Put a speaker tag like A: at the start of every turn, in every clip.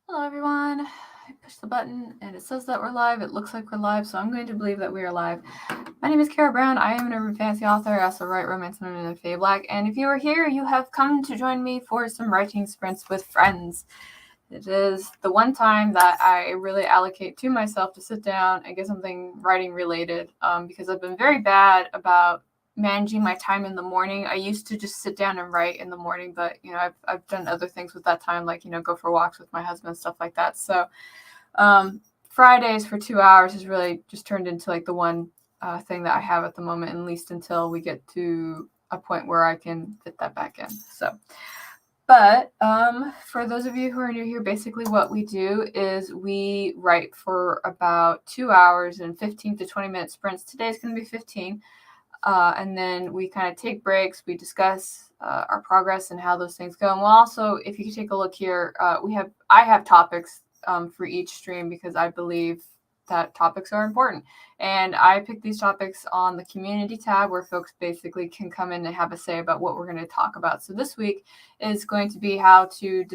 A: Hello, everyone. I pushed the button and it says that we're live. It looks like we're live, so I'm going to believe that we are live. My name is Carrow Brown. I am an urban fantasy author. I also write romance and Fae Black. And if you are here, you have come to join me for some writing sprints with friends. It is the one time that I really allocate to myself to sit down and get something writing related, because I've been very bad about managing my time in the morning. I used to just sit down and write in the morning, but I've done other things with that time, like go for walks with my husband, stuff like that. So Fridays for 2 hours has really just turned into like the one thing that I have at the moment, at least until we get to a point where I can fit that back in. But for those of you who are new here, basically what we do is we write for about 2 hours and 15 to 20 minute sprints. Today's going to be 15. And then we kind of take breaks. We discuss our progress and how those things go. And we'll also, if you can take a look here, I have topics for each stream because I believe that topics are important. And I pick these topics on the community tab where folks basically can come in and have a say about what we're going to talk about. So this week is going to be how to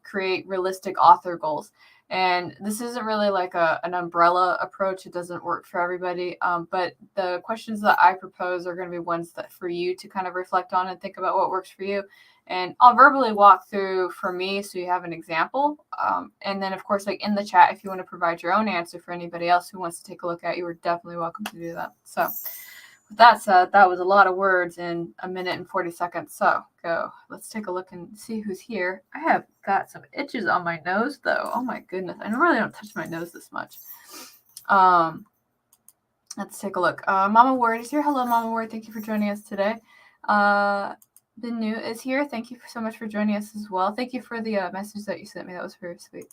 A: create realistic author goals. And this isn't really like an umbrella approach. It doesn't work for everybody. But the questions that I propose are going to be ones that for you to kind of reflect on and think about what works for you. And I'll verbally walk through for me so you have an example. And then, of course, like in the chat, if you want to provide your own answer for anybody else who wants to take a look at you, are definitely welcome to do that. So with that said, that was a lot of words in a minute and 40 seconds. So let's take a look and see who's here. I have got some itches on my nose, though. Oh, my goodness. I really don't touch my nose this much. Let's take a look. Mama Ward is here. Hello, Mama Ward. Thank you for joining us today. Benu is here. Thank you so much for joining us as well. Thank you for the message that you sent me. That was very sweet.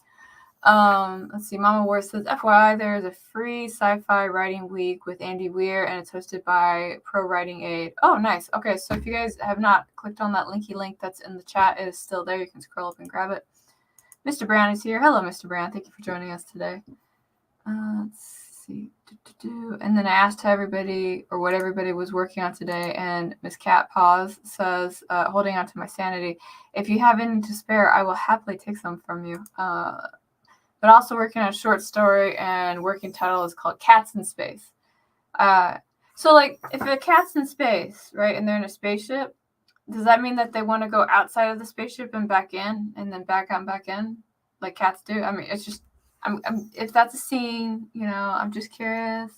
A: Let's see. Mama Ward says, FYI, there is a free sci-fi writing week with Andy Weir, and it's hosted by Pro Writing Aid. Oh, nice. Okay, so if you guys have not clicked on that linky link that's in the chat, it is still there. You can scroll up and grab it. Mr. Brown is here. Hello, Mr. Brown. Thank you for joining us today. Let's see. And then I asked everybody or what everybody was working on today, and Miss Cat Paws says, holding on to my sanity, if you have any to spare, I will happily take some from you. But also working on a short story, and working title is called Cats in Space. So like if a cat's in space, right, and they're in a spaceship, does that mean that they want to go outside of the spaceship and back in and then back out and back in like cats do? I mean, it's just, I'm if that's a scene, I'm just curious.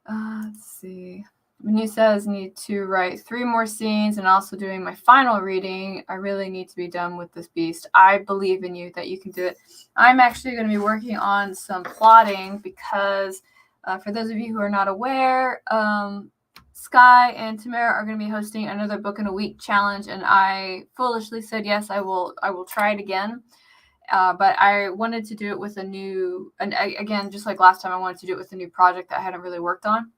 A: Let's see. Manu says, need to write 3 more scenes and also doing my final reading. I really need to be done with this beast. I believe in you that you can do it. I'm actually going to be working on some plotting because for those of you who are not aware, Sky and Tamara are going to be hosting another book in a week challenge, and I foolishly said yes, I will try it again. But I wanted to do it with a new, and again, just like last time, I wanted to do it with a new project that I hadn't really worked on.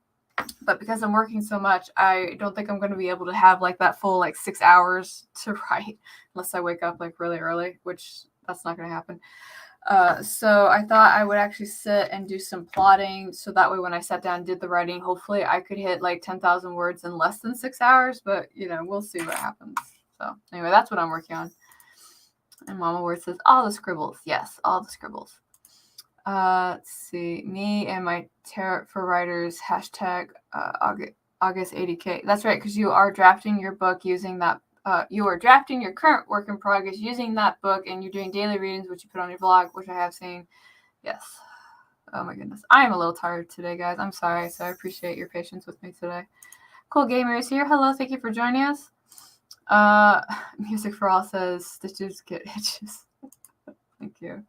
A: But because I'm working so much, I don't think I'm going to be able to have like that full like 6 hours to write unless I wake up like really early, which that's not going to happen. So I thought I would actually sit and do some plotting. So that way, when I sat down and did the writing, hopefully I could hit like 10,000 words in less than 6 hours. But, we'll see what happens. So anyway, that's what I'm working on. And Mama Word says, all the scribbles. Yes, all the scribbles. Let's see. Me and my Tarot for Writers hashtag August 80K. That's right, because you are drafting your book using that. You are drafting your current work in progress using that book, and you're doing daily readings, which you put on your blog, which I have seen. Yes. Oh my goodness. I am a little tired today, guys. I'm sorry. So I appreciate your patience with me today. Cool Gamer is here. Hello. Thank you for joining us. Music for All says stitches get itches. Thank you.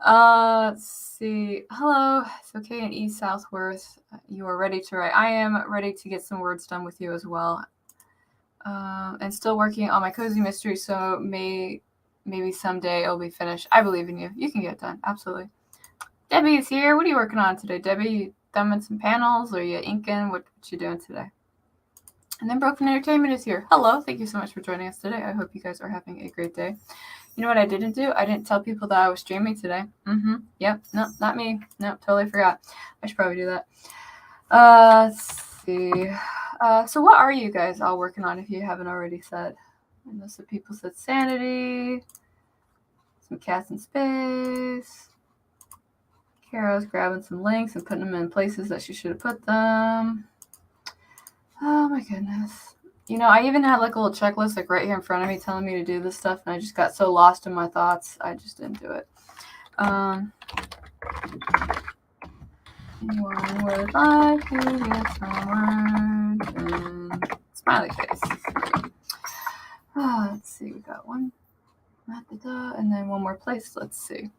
A: Let's see. Hello. It's okay in East Southworth. You are ready to write. I am ready to get some words done with you as well. And still working on my cozy mystery, so maybe someday it'll be finished. I believe in you. You can get it done. Absolutely. Debbie is here. What are you working on today, Debbie? You thumbing some panels or you inking? What you doing today? And then Broken Entertainment is here. Hello. Thank you so much for joining us today. I hope you guys are having a great day. You know what I didn't do? I didn't tell people that I was streaming today. Yep. No, not me. No, totally forgot. I should probably do that. Let's see. So what are you guys all working on if you haven't already said? I know some people said sanity. some cats in space. Carrow's grabbing some links and putting them in places that she should have put them. Oh my goodness. You know, I even had like a little checklist like right here in front of me telling me to do this stuff, and I just got so lost in my thoughts, I just didn't do it. Anyone would like to get some words? Smiley face. Let's see, we got one. And then one more place. Let's see.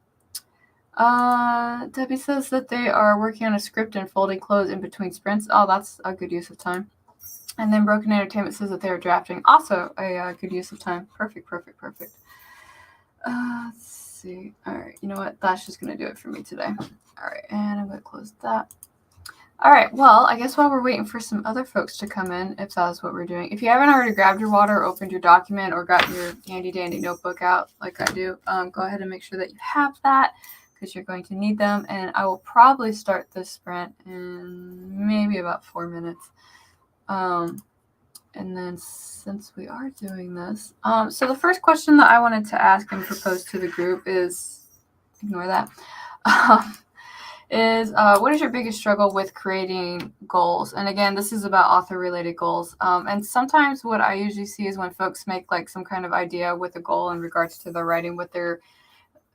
A: Debbie says that they are working on a script and folding clothes in between sprints. Oh, that's a good use of time. And then Broken Entertainment says that they are drafting. Also a good use of time. Perfect. Let's see. All right, you know what? That's just going to do it for me today. All right, and I'm going to close that. All right, well, I guess while we're waiting for some other folks to come in, if that's what we're doing, if you haven't already grabbed your water, opened your document, or got your handy-dandy notebook out like I do, go ahead and make sure that you have that because you're going to need them. And I will probably start this sprint in maybe about 4 minutes. And then since we are doing this, so the first question that I wanted to ask and propose to the group is, ignore that, is what is your biggest struggle with creating goals? And again, this is about author-related goals. And sometimes what I usually see is when folks make like some kind of idea with a goal in regards to their writing, what they're,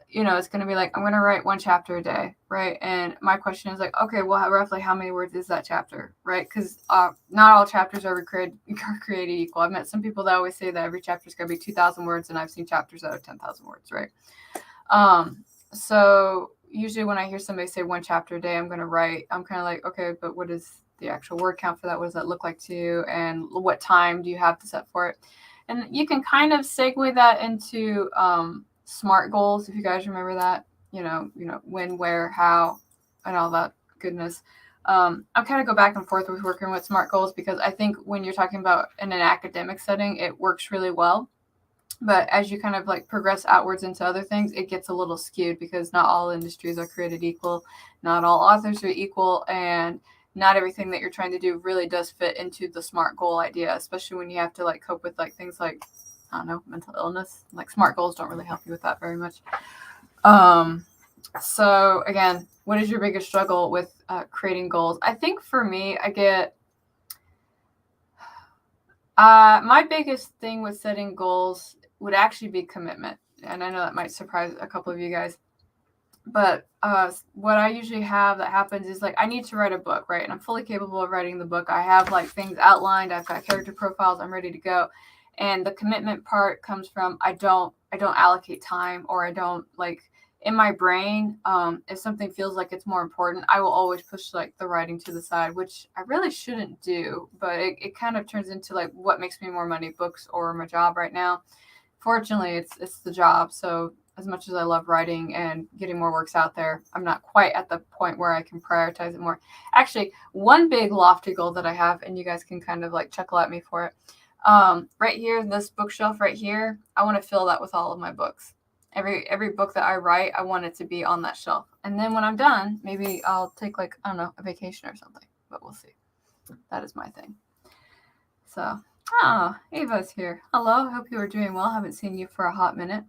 A: you know, it's going to be like, I'm going to write 1 chapter a day, right? And my question is like, okay, well, roughly how many words is that chapter, right? Because not all chapters are created equal. I've met some people that always say that every chapter is going to be 2,000 words, and I've seen chapters that are 10,000 words, right? So usually when I hear somebody say 1 chapter a day, I'm going to write, I'm kind of like, okay, but what is the actual word count for that? What does that look like to you? And what time do you have to set for it? And you can kind of segue that into SMART goals, if you guys remember that, you know, when, where, how, and all that goodness. I'm kind of go back and forth with working with SMART goals because I think when you're talking about in an academic setting, it works really well. But as you kind of like progress outwards into other things, it gets a little skewed because not all industries are created equal. Not all authors are equal. And not everything that you're trying to do really does fit into the SMART goal idea, especially when you have to like cope with like things like, I don't know, mental illness. Like SMART goals don't really help you with that very much. So again, what is your biggest struggle with creating goals? I think for me, I get my biggest thing with setting goals would actually be commitment. And I know that might surprise a couple of you guys. But what I usually have that happens is like I need to write a book, right? And I'm fully capable of writing the book. I have like things outlined. I've got character profiles. I'm ready to go. And the commitment part comes from I don't allocate time, or I don't like in my brain. If something feels like it's more important, I will always push like the writing to the side, which I really shouldn't do. But it kind of turns into like what makes me more money, books or my job right now. Fortunately, it's the job. So as much as I love writing and getting more works out there, I'm not quite at the point where I can prioritize it more. Actually, one big lofty goal that I have, and you guys can kind of like chuckle at me for it. Right here, this bookshelf right here, I want to fill that with all of my books. Every book that I write, I want it to be on that shelf. And then when I'm done, maybe I'll take like, I don't know, a vacation or something, but we'll see. That is my thing. So, Ava's here. Hello, hope you are doing well. Haven't seen you for a hot minute.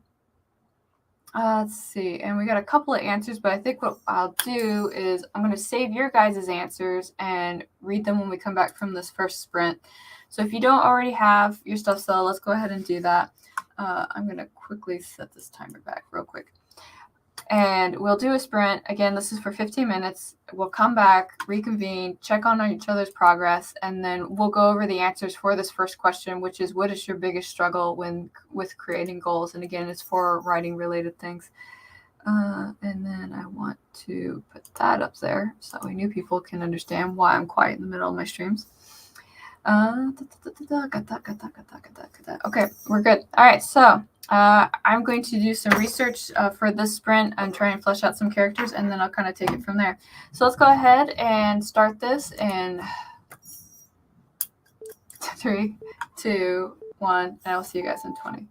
A: Let's see, and we got a couple of answers, but I think what I'll do is I'm going to save your guys' answers and read them when we come back from this first sprint. So if you don't already have your stuff set, let's go ahead and do that. I'm going to quickly set this timer back real quick. And we'll do a sprint. Again, this is for 15 minutes. We'll come back, reconvene, check on each other's progress, and then we'll go over the answers for this first question, which is what is your biggest struggle with creating goals? And again, it's for writing related things. And then I want to put that up there so that way new people can understand why I'm quiet in the middle of my streams. Got that. Okay, we're good. All right, so I'm going to do some research for this sprint and try and flesh out some characters, and then I'll kind of take it from there. So let's go ahead and start this in 3, 2, 1, and I'll see you guys in 20.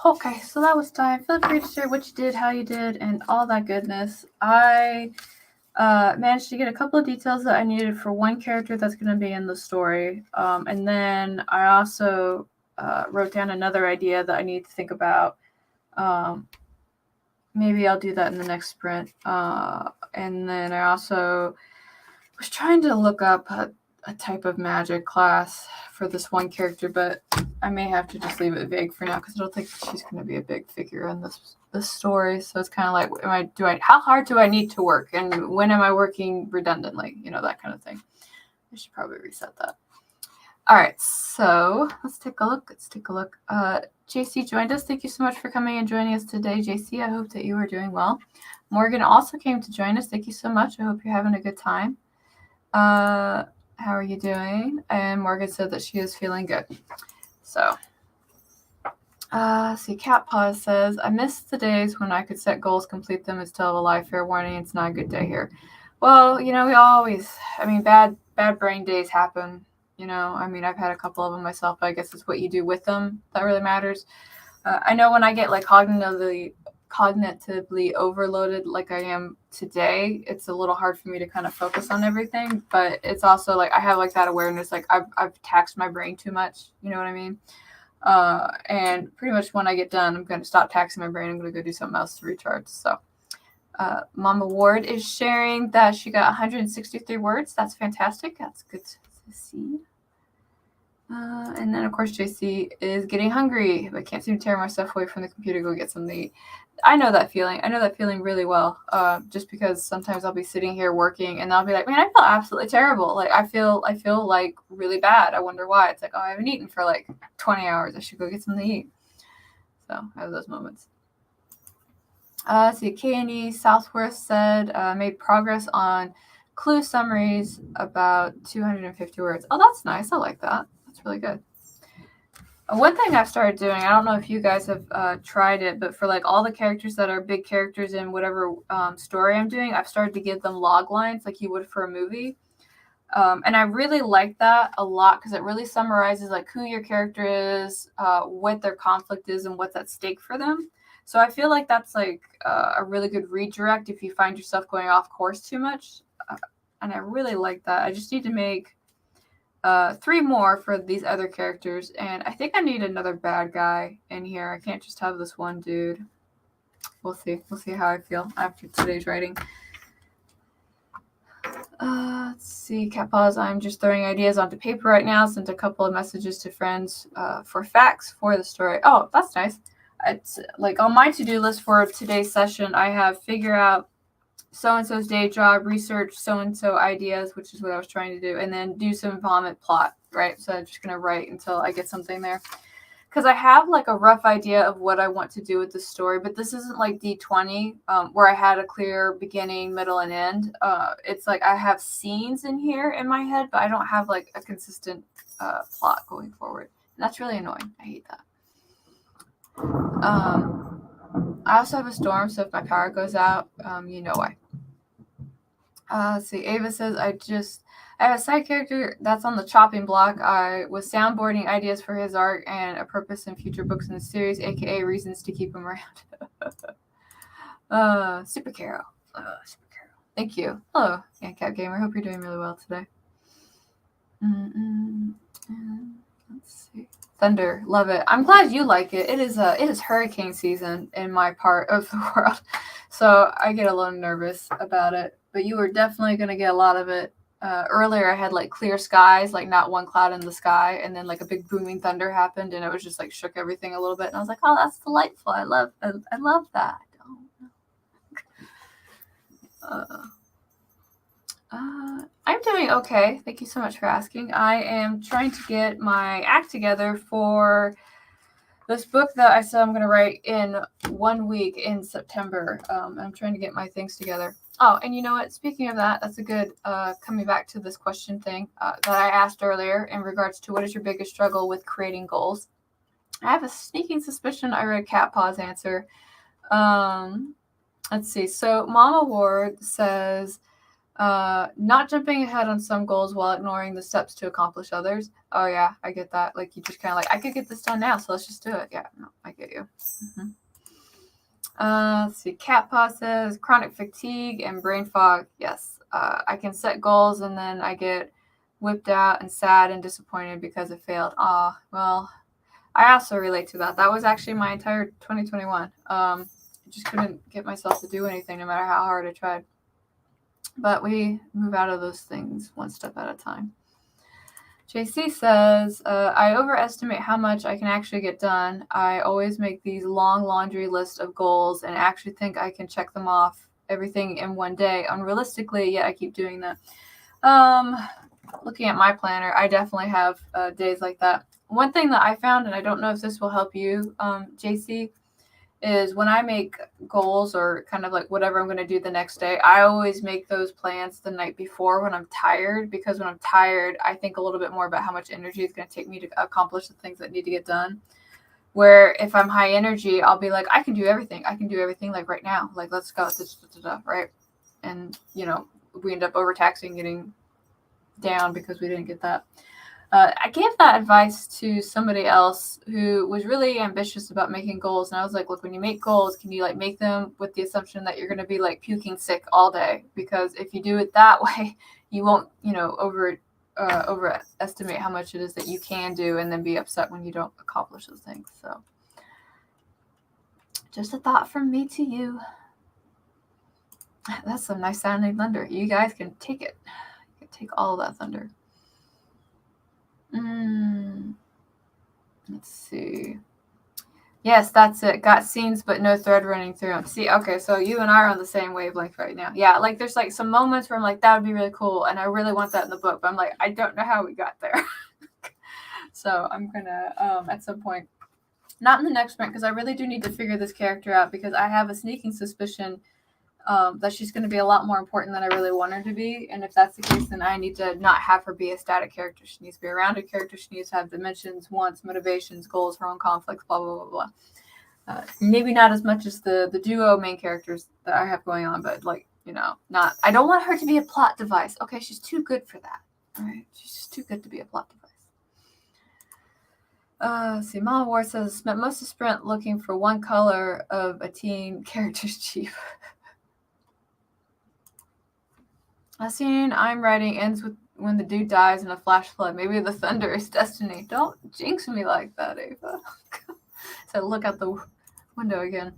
A: Okay, so that was time. Feel free to share what you did, how you did, and all that goodness. I managed to get a couple of details that I needed for one character that's going to be in the story. And then I also wrote down another idea that I need to think about. Maybe I'll do that in the next sprint. And then I also was trying to look up a type of magic class for this one character, but I may have to just leave it vague for now because I don't think she's going to be a big figure in this story. So it's kind of like, how hard do I need to work, and when am I working redundantly? That kind of thing. I should probably reset that. All right, so let's take a look. JC joined us. Thank you so much for coming and joining us today, JC. I hope that you are doing well. Morgan also came to join us. Thank you so much. I hope you're having a good time. How are you doing? And Morgan said that she is feeling good. So, see, Cat Paws says, I miss the days when I could set goals, complete them, and still have a life. Fair warning, it's not a good day here. Well, we always, bad brain days happen. I've had a couple of them myself, but I guess it's what you do with them that really matters. I know when I get like cognitively overloaded like I am today, it's a little hard for me to kind of focus on everything, but it's also like I have like that awareness, like I've taxed my brain too much, you know what I mean? And pretty much when I get done, I'm going to stop taxing my brain. I'm going to go do something else to recharge. So Mama Ward is sharing that she got 163 words. That's fantastic. That's good to see. And then, of course, JC is getting hungry, but can't seem to tear myself away from the computer to go get something to eat. I know that feeling. I know that feeling really well, just because sometimes I'll be sitting here working and I'll be like, man, I feel absolutely terrible. Like, I feel like really bad. I wonder why. It's like, oh, I haven't eaten for like 20 hours. I should go get something to eat. So I have those moments. See, K&E Southworth said, made progress on clue summaries about 250 words. Oh, that's nice. I like that. That's really good. One thing I've started doing, I don't know if you guys have tried it, but for like all the characters that are big characters in whatever story I'm doing, I've started to give them log lines like you would for a movie. And I really like that a lot because it really summarizes like who your character is, what their conflict is, and what's at stake for them. So I feel like that's like a really good redirect if you find yourself going off course too much. And I really like that. I just need to make 3 more for these other characters. And I think I need another bad guy in here. I can't just have this one dude. We'll see. We'll see how I feel after today's writing. Let's see, Cat Paws. I'm just throwing ideas onto paper right now. Sent a couple of messages to friends for facts for the story. Oh, that's nice. It's like on my to-do list for today's session, I have figure out so-and-so's day job, research so-and-so ideas, which is what I was trying to do, and then do some vomit plot, right? So I'm just going to write until I get something there. Because I have like a rough idea of what I want to do with the story, but this isn't like D20 where I had a clear beginning, middle, and end. It's like I have scenes in here in my head, but I don't have like a consistent plot going forward. And that's really annoying. I hate that. I also have a storm, so if my power goes out, you know why. Let's see, Ava says, I have a side character that's on the chopping block. I was soundboarding ideas for his art and a purpose in future books in the series, aka reasons to keep him around. Super Carrow. Super Carrow. Thank you. Hello, Cat Gamer. Hope you're doing really well today. Let's see. Thunder, love it. I'm glad you like it. It is hurricane season in my part of the world, so I get a little nervous about it. But you were definitely going to get a lot of it. Earlier, I had like clear skies, like not one cloud in the sky, and then like a big booming thunder happened, and it was just like shook everything a little bit. And I was like, oh, that's delightful. I love that. I'm doing okay. Thank you so much for asking. I am trying to get my act together for this book that I said I'm going to write in 1 week in September. I'm trying to get my things together. Oh, and you know what? Speaking of that, that's a good coming back to this question thing that I asked earlier in regards to what is your biggest struggle with creating goals. I have a sneaking suspicion I read Cat Paw's answer. Let's see. So Mama Ward says, Not jumping ahead on some goals while ignoring the steps to accomplish others. Oh yeah, I get that. Like you just kind of like, I could get this done now, so let's just do it. Yeah, no, I get you. Let's see. Cat Paw says chronic fatigue and brain fog. Yes, I can set goals and then I get whipped out and sad and disappointed because it failed. Ah, well, I also relate to that. That was actually my entire 2021. I just couldn't get myself to do anything no matter how hard I tried. But we move out of those things one step at a time. JC says, I overestimate how much I can actually get done. I always make these long laundry lists of goals and actually think I can check them off everything in one day. Unrealistically, yet I keep doing that. Looking at my planner, I definitely have days like that. One thing that I found, and I don't know if this will help you, JC, is when I make goals or kind of like whatever I'm going to do the next day, I always make those plans the night before when I'm tired, because when I'm tired, I think a little bit more about how much energy it's going to take me to accomplish the things that need to get done. Where if I'm high energy, I'll be like, I can do everything. I can do everything like right now. Like, let's go, right? And, we end up overtaxing, getting down because we didn't get that. I gave that advice to somebody else who was really ambitious about making goals. And I was like, look, when you make goals, can you like make them with the assumption that you're going to be like puking sick all day? Because if you do it that way, you won't, overestimate how much it is that you can do and then be upset when you don't accomplish those things. So just a thought from me to you. That's some nice sounding thunder. You guys can take it. You can take all of that thunder. Let's see. Yes, that's it. Got scenes, but no thread running through them. See, okay, so you and I are on the same wavelength right now. Yeah, like there's like some moments where I'm like, that would be really cool, and I really want that in the book, but I'm like, I don't know how we got there. So I'm gonna, at some point, not in the next sprint, because I really do need to figure this character out, because I have a sneaking suspicion that she's going to be a lot more important than I really want her to be. And if that's the case, then I need to not have her be a static character. She needs to be a rounded character. She needs to have dimensions, wants, motivations, goals, her own conflicts, blah, blah, blah, blah. Maybe not as much as the duo main characters that I have going on, but like, not, I don't want her to be a plot device. Okay, she's too good for that. All right, she's just too good to be a plot device. See, Mama War says, spent most of sprint looking for one color of a teen character's chief. A scene I'm writing ends with when the dude dies in a flash flood. Maybe the thunder is destiny. Don't jinx me like that, Ava. So look out the window again.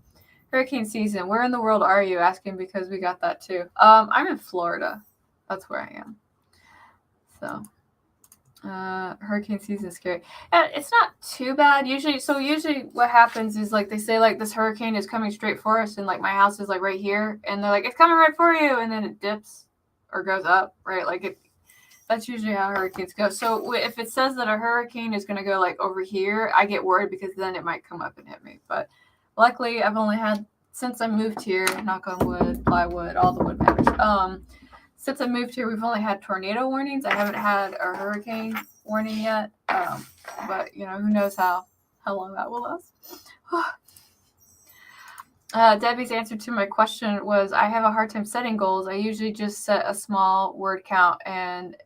A: Hurricane season. Where in the world are you? Asking because we got that too. I'm in Florida. That's where I am. So, hurricane season is scary. And it's not too bad. Usually what happens is like they say like this hurricane is coming straight for us, and like my house is like right here, and they're like, it's coming right for you, and then it dips or goes up, right? Like that's usually how hurricanes go. So if it says that a hurricane is going to go like over here, I get worried because then it might come up and hit me. But luckily I've only had, since I moved here, knock on wood, plywood, all the wood matters. Since I moved here, we've only had tornado warnings. I haven't had a hurricane warning yet. But who knows how long that will last. Debbie's answer to my question was, I have a hard time setting goals. I usually just set a small word count and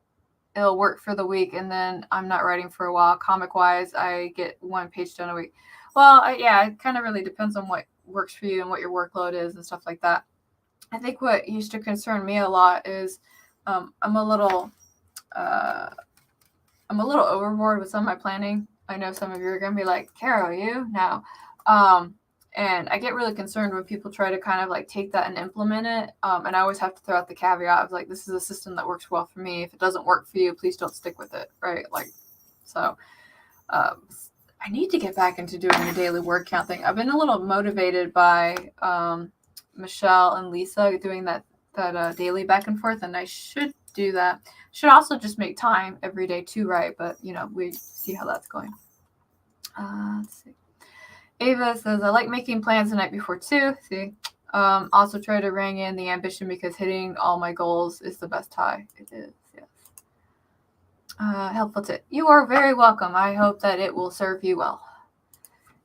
A: it'll work for the week, and then I'm not writing for a while. Comic-wise, I get one page done a week. Well, it kind of really depends on what works for you and what your workload is and stuff like that. I think what used to concern me a lot is I'm a little overboard with some of my planning. I know some of you are going to be like, Carrow, you? No. And I get really concerned when people try to kind of like take that and implement it. And I always have to throw out the caveat of like, this is a system that works well for me. If it doesn't work for you, please don't stick with it. Right. Like, so I need to get back into doing the daily word count thing. I've been a little motivated by Michelle and Lisa doing that daily back and forth. And I should do that. Should also just make time every day to write. But, we see how that's going. Let's see. Ava says, I like making plans the night before too. See, also try to ring in the ambition because hitting all my goals is the best high. It is, yes. Helpful tip. You are very welcome. I hope that it will serve you well.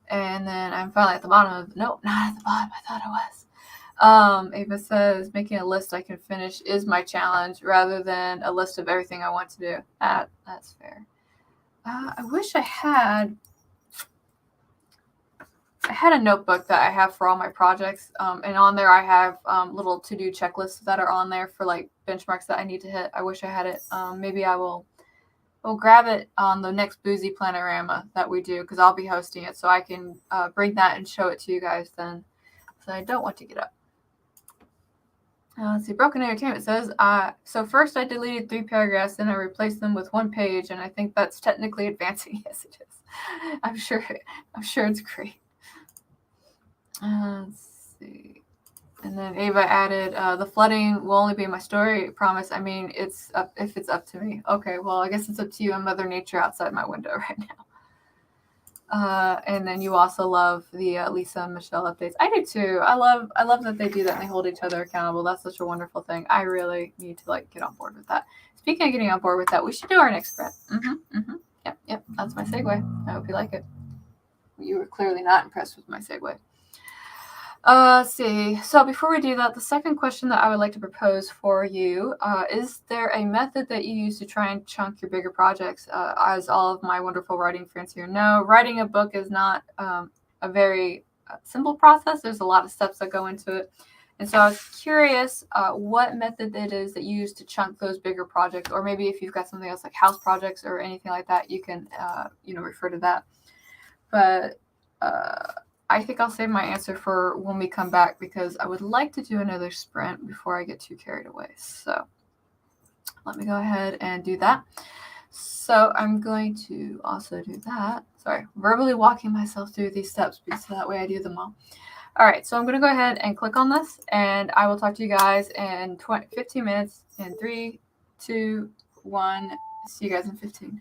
A: And then I'm finally at the bottom of, nope, not at the bottom. I thought I was. Ava says, making a list I can finish is my challenge rather than a list of everything I want to do. That's fair. I wish I had a notebook that I have for all my projects, and on there I have little to-do checklists that are on there for like benchmarks that I need to hit. I wish I had it. Maybe I will grab it on the next Boozy Planorama that we do, because I'll be hosting it, so I can bring that and show it to you guys then. So I don't want to get up. Let's see, Broken Entertainment says, so first I deleted 3 paragraphs, then I replaced them with 1 page, and I think that's technically advancing. Yes, it is. I'm sure it's great. Let's see. And then Ava added, the flooding will only be my story, promise. I mean, it's up if it's up to me. Okay, well, I guess it's up to you and Mother Nature outside my window right now. And then you also love the Lisa and Michelle updates. I do too. I love that they do that and they hold each other accountable. That's such a wonderful thing. I really need to like get on board with that. Speaking of getting on board with that, we should do our next sprint. Yep. That's my segue. I hope you like it. You were clearly not impressed with my segue. Let's see. So before we do that, the second question that I would like to propose for you is there a method that you use to try and chunk your bigger projects? As all of my wonderful writing friends here know, writing a book is not a very simple process. There's a lot of steps that go into it. And so I was curious what method it is that you use to chunk those bigger projects, or maybe if you've got something else like house projects or anything like that, you can refer to that. But I think I'll save my answer for when we come back, because I would like to do another sprint before I get too carried away. So let me go ahead and do that. So I'm going to also do that. Sorry, verbally walking myself through these steps because that way I do them all. All right, so I'm going to go ahead and click on this, and I will talk to you guys in 15 minutes in 3, 2, 1. See you guys in 15.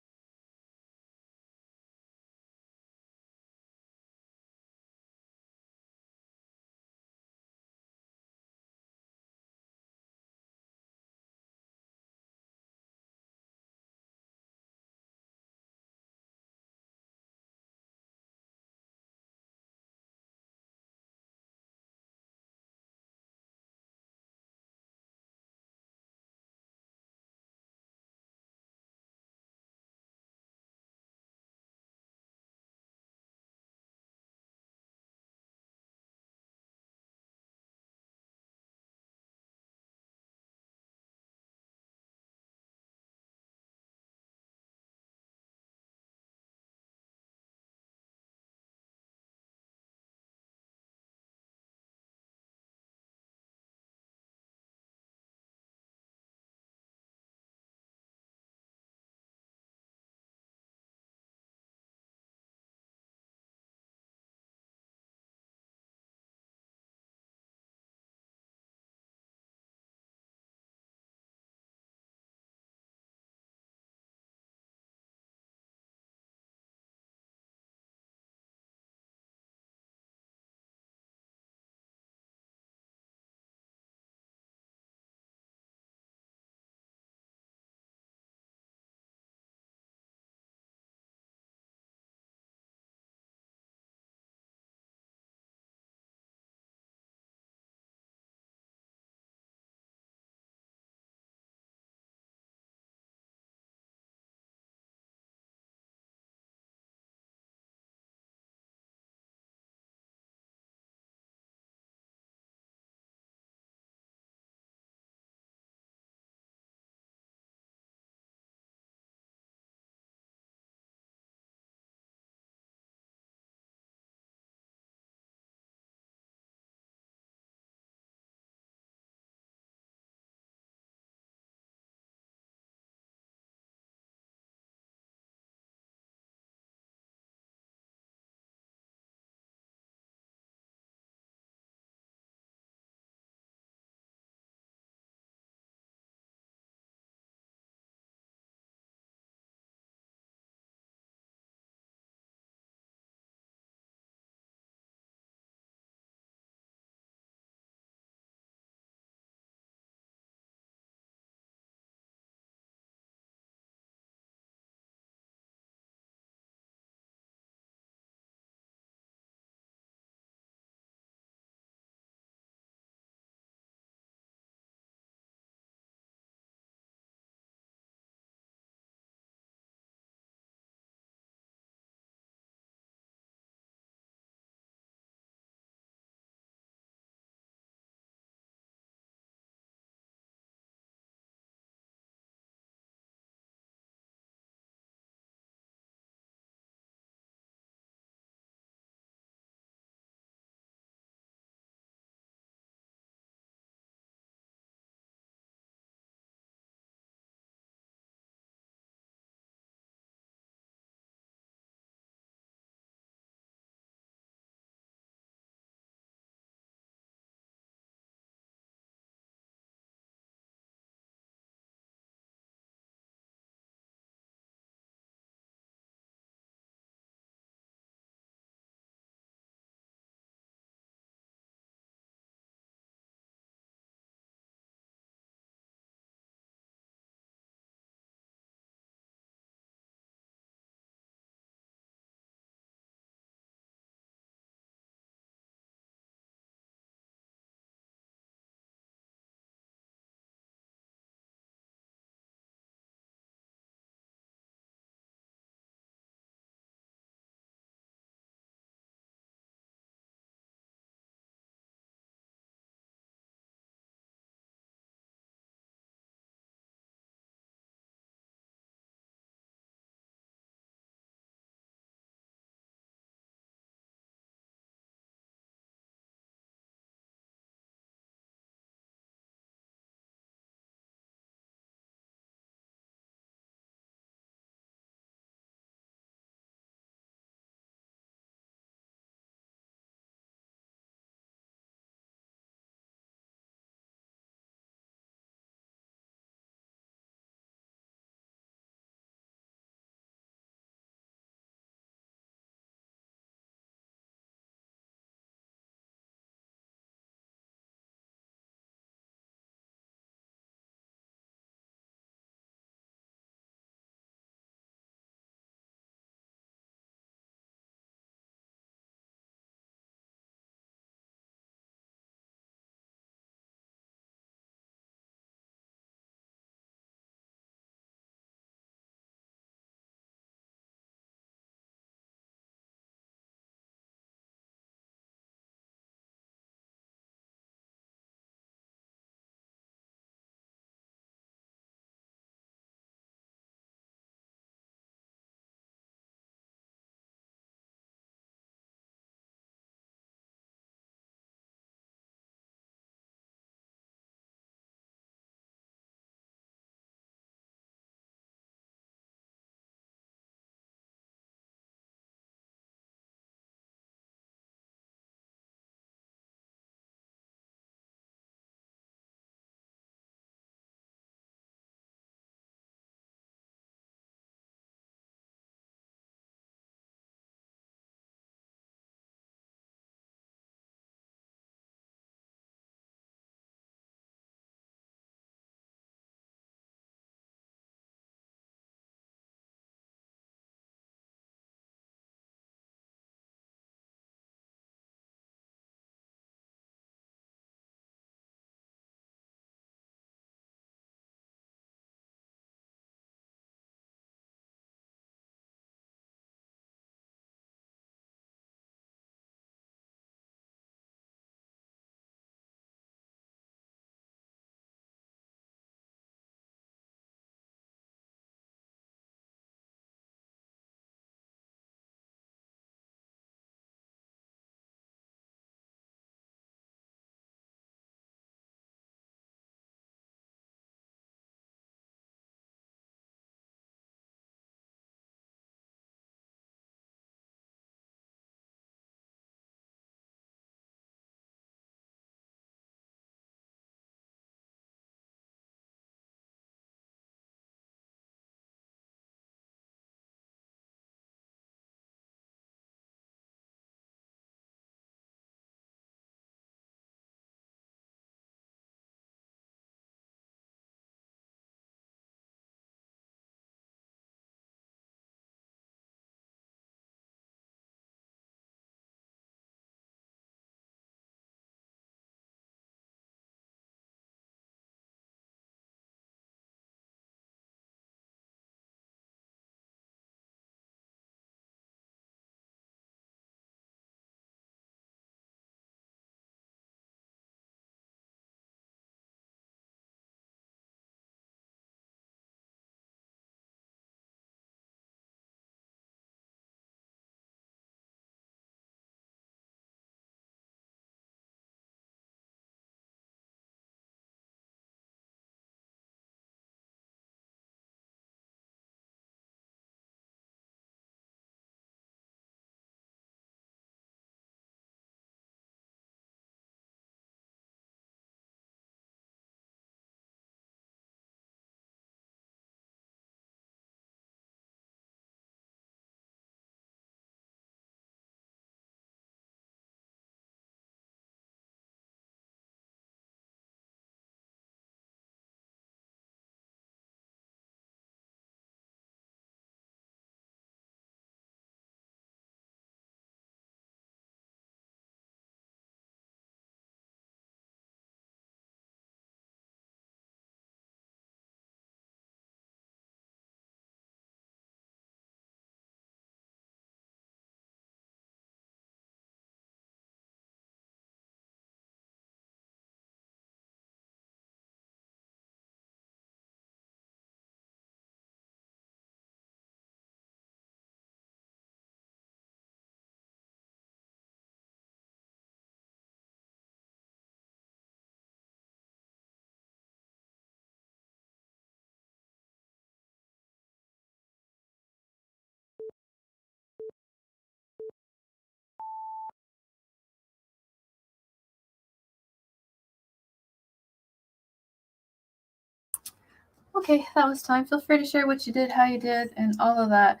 A: Okay, that was time. Feel free to share what you did, how you did, and all of that.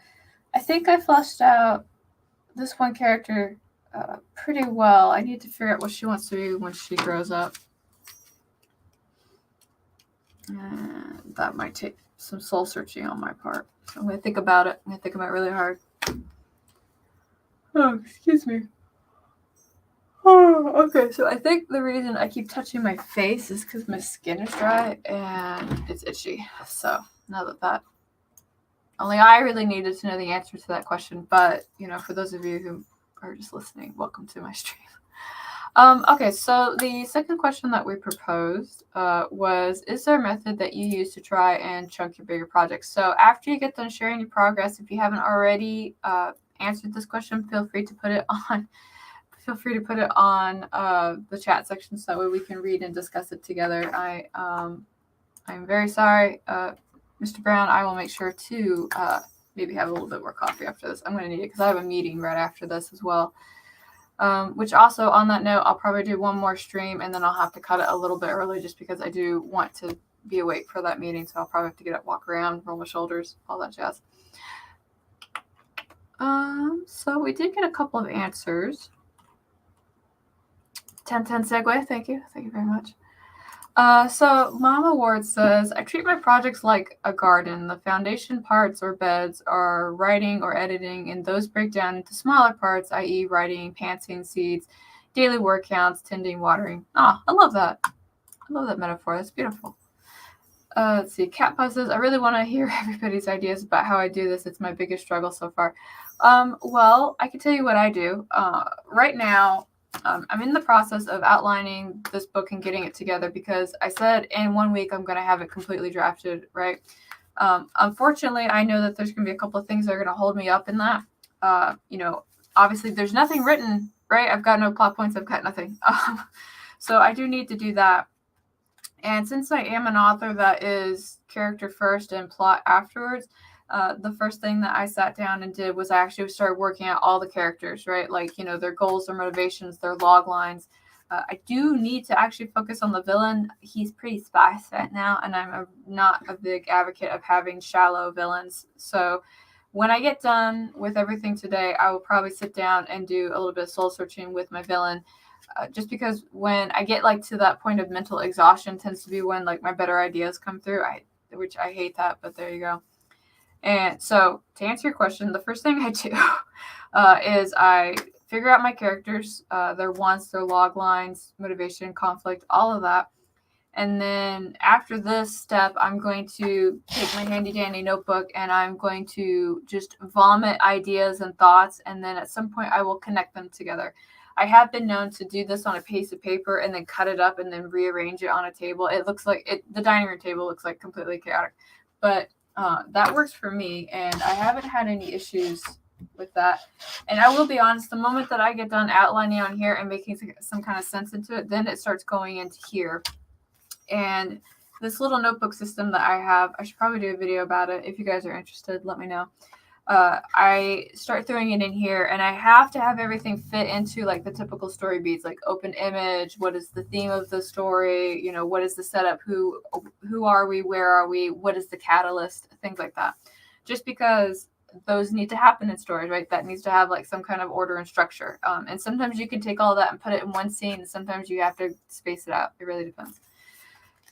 A: I think I fleshed out this one character pretty well. I need to figure out what she wants to be when she grows up. That might take some soul searching on my part. So I'm going to think about it. I'm going to think about it really hard. Oh, excuse me. Oh, okay. So I think the reason I keep touching my face is because my skin is dry and it's itchy. So now that only I really needed to know the answer to that question. But, for those of you who are just listening, welcome to my stream. Okay, so the second question that we proposed was, is there a method that you use to try and chunk your bigger projects? So after you get done sharing your progress, if you haven't already answered this question, feel free to put it on the chat section so that way we can read and discuss it together. I'm very sorry, Mr. Brown. I will make sure to maybe have a little bit more coffee after this. I'm going to need it because I have a meeting right after this as well. Which also, on that note, I'll probably do one more stream and then I'll have to cut it a little bit early just because I do want to be awake for that meeting. So I'll probably have to get up, walk around, roll my shoulders, all that jazz. So we did get a couple of answers. 1010 segue, thank you very much. So Mama Ward says, I treat my projects like a garden. The foundation parts or beds are writing or editing, and those break down into smaller parts, i.e. writing, pantsing, seeds, daily word counts, tending, watering. I love that. I love that metaphor. That's beautiful. Let's see. Cat Paw says, I really want to hear everybody's ideas about how I do this. It's my biggest struggle so far. Well, I can tell you what I do. Right now, I'm in the process of outlining this book and getting it together because I said in 1 week I'm going to have it completely drafted, right? Unfortunately, I know that there's going to be a couple of things that are going to hold me up in that. Obviously there's nothing written, right? I've got no plot points. I've got nothing. So I do need to do that. And since I am an author that is character first and plot afterwards, the first thing that I sat down and did was I actually started working out all the characters, right? Like, their goals, their motivations, their log lines. I do need to actually focus on the villain. He's pretty sparse right now, and I'm not a big advocate of having shallow villains. So when I get done with everything today, I will probably sit down and do a little bit of soul searching with my villain. Just because when I get to that point of mental exhaustion tends to be when my better ideas come through. Which I hate that, but there you go. And so to answer your question, the first thing I do is I figure out my characters, their wants, their log lines, motivation, conflict, all of that. And then after this step, I'm going to take my handy dandy notebook and I'm going to just vomit ideas and thoughts. And then at some point I will connect them together. I have been known to do this on a piece of paper and then cut it up and then rearrange it on a table. It looks like the dining room table looks like completely chaotic, but that works for me. And I haven't had any issues with that. And I will be honest, the moment that I get done outlining on here and making some kind of sense into it, then it starts going into here. And this little notebook system that I have, I should probably do a video about it. If you guys are interested, let me know. I start throwing it in here and I have to have everything fit into the typical story beats, like open image, what is the theme of the story, what is the setup, who are we, where are we, what is the catalyst, things like that. Just because those need to happen in stories, right? That needs to have some kind of order and structure. And sometimes you can take all that and put it in one scene, and sometimes you have to space it out. It really depends.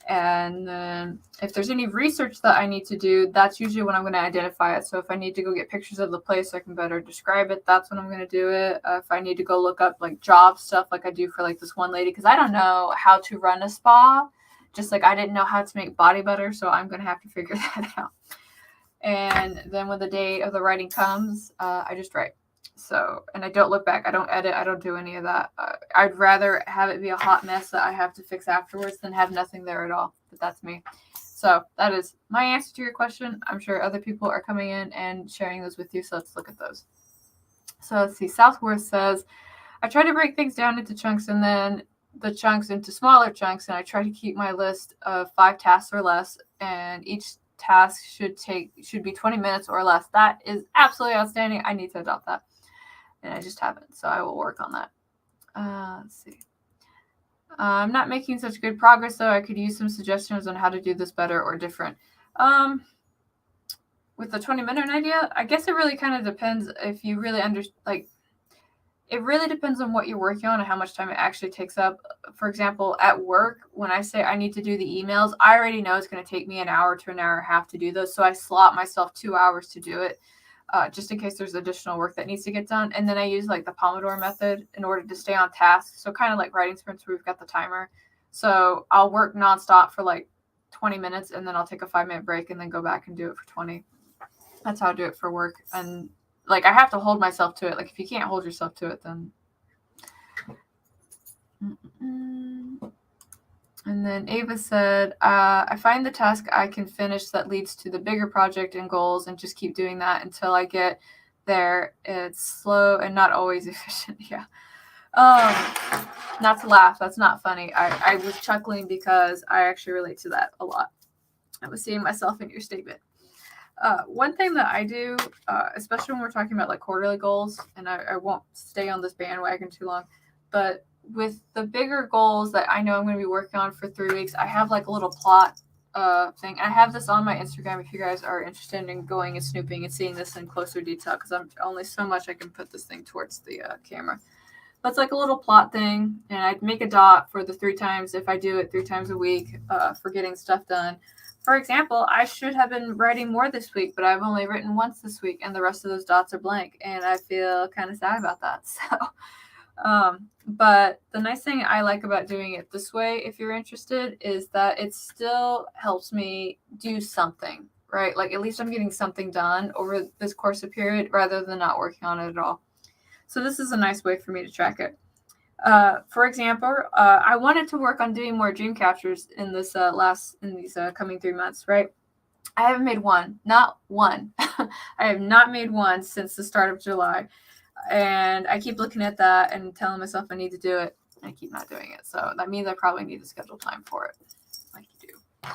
A: And then if there's any research that I need to do, that's usually when I'm going to identify it. So if I need to go get pictures of the place so I can better describe it, that's when I'm going to do it. If I need to go look up job stuff like I do for this one lady, because I don't know how to run a spa, just I didn't know how to make body butter, so I'm going to have to figure that out. And then when the day of the writing comes, I just write. So, and I don't look back. I don't edit. I don't do any of that. I'd rather have it be a hot mess that I have to fix afterwards than have nothing there at all. But that's me. So that is my answer to your question. I'm sure other people are coming in and sharing those with you. So let's look at those. So let's see. Southworth says, I try to break things down into chunks and then the chunks into smaller chunks. And I try to keep my list of 5 tasks or less. And each task should be 20 minutes or less. That is absolutely outstanding. I need to adopt that. And I just haven't, so I will work on that. Let's see. I'm not making such good progress, though. I could use some suggestions on how to do this better or different. With the 20-minute idea, I guess it really kind of depends if you really it really depends on what you're working on and how much time it actually takes up. For example, at work, when I say I need to do the emails, I already know it's going to take me an hour to an hour and a half to do those. So I slot myself 2 hours to do it, just in case there's additional work that needs to get done. And then I use like the Pomodoro method in order to stay on task. So kind of like writing sprints where we've got the timer. So I'll work nonstop for like 20 minutes and then I'll take a 5-minute break and then go back and do it for 20. That's how I do it for work. And like, I have to hold myself to it. Like, if you can't hold yourself to it, then. And then Ava said, I find the task I can finish that leads to the bigger project and goals and just keep doing that until I get there. It's slow and not always efficient. Yeah. Not to laugh. That's not funny. I was chuckling because I actually relate to that a lot. I was seeing myself in your statement. One thing that I do, especially when we're talking about like quarterly goals, and I won't stay on this bandwagon too long, but with the bigger goals that I know I'm going to be working on for 3 weeks, I have like a little plot thing. I have this on my Instagram if you guys are interested in going and snooping and seeing this in closer detail, because I'm only so much I can put this thing towards the camera. But it's like a little plot thing, and I'd make a dot for the 3 times if I do it 3 times a week for getting stuff done. For example, I should have been writing more this week, but I've only written once this week, and the rest of those dots are blank, and I feel kind of sad about that. So, but the nice thing I like about doing it this way, if you're interested, is that it still helps me do something, right? Like, at least I'm getting something done over this course of period rather than not working on it at all. So this is a nice way for me to track it. For example, I wanted to work on doing more dream captures in this these coming 3 months, right? I haven't made one, not one. I have not made one since the start of July, and I keep looking at that and telling myself I need to do it, and I keep not doing it. So that means I probably need to schedule time for it, like you do.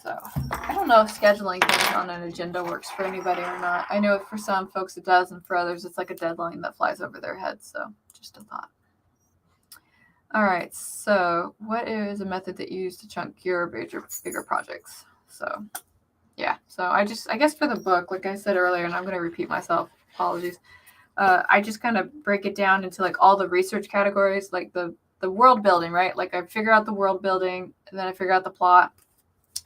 A: So I don't know if scheduling things on an agenda works for anybody or not. I know for some folks it does, and for others it's like a deadline that flies over their heads. So just a thought. All right, so what is a method that you use to chunk your bigger projects? So, yeah, so I guess for the book, like I said earlier, and I'm going to repeat myself, apologies, I just kind of break it down into like all the research categories, like the world building, right? Like I figure out the world building, and then I figure out the plot